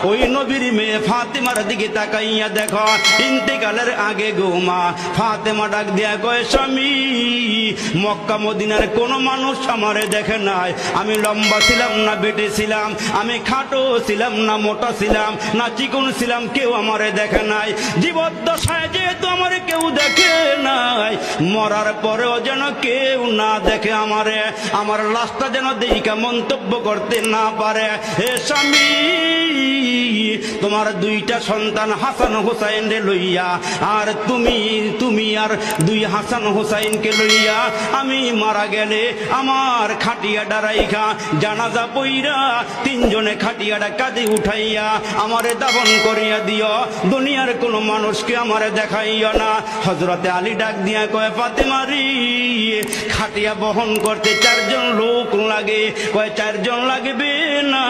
ওই নবীর মেয়ে ফাতেমার দিকে তাকাইয়া দেখো ইন্তেকালের আগে গো মা ফাতেমা ডাক দিয়া কয় স্বামী মক্কা মদিনার কোন মানুষ আমারে দেখে নাই আমি লম্বা ছিলাম না বেটে ছিলাম আমি খাটো ছিলাম না মোটা ছিলাম না চিকন ছিলাম কেউ আমারে দেখে নাই জীবদ্দশায় যেহেতু আমারে কেউ দেখে নাই মরার পরেও যেন কেউ না দেখে আমারে আমার লাশটা যেন দেইকা মন্তব্য করতে না পারে হে স্বামী তোমার দুইটা সন্তান হাসান হোসাইন রে লইয়া আর তুমি আর দুই হাসান হোসাইনকে লইয়া আমি মারা গেলে আমার খাটিয়াটা রাইখা জানাজা পইরা তিনজনে খাটিয়াটা কাঁধে উঠাইয়া আমারে দাফন করিয়া দিও দুনিয়ার কোন মানুষকে আমারে দেখাইও না হযরতে আলী ডাক দিয়া কয় ফাতেমারি খাটিয়া বহন করতে চারজন লোক লাগে কয় চারজন লাগবে না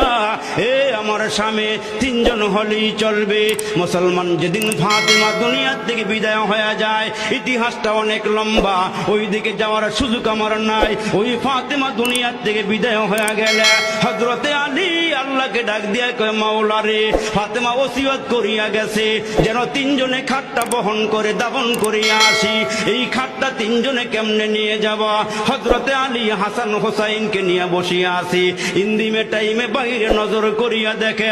এ আমার স্বামী তিনজন হলেই চলবে মুসলমান যেদিন ফাতেমা দুনিয়ার থেকে বিদায় হয়ে যায় ইতিহাসটা অনেক লম্বা ওই দিকে যাওয়ার সুযোগ আমার নাই ওই ফাতেমা দুনিয়ার থেকে বিদায় হয়ে গেলে হযরতে আলী আল্লাহকে ডাক দিয়া কয় মাওলা রে ফাতেমা ওসিয়ত করিয়া গেছে যেন তিনজনে খাটটা বহন করে দাফন করিয়া আসি এই খাটটা তিনজনে কেমনে নিয়ে যাব হযরতে আলী হাসান হোসাইনকে নিয়ে বসিয়া আছি ইন্দিমে টাইমে বাইরে নজর করিয়া দেখে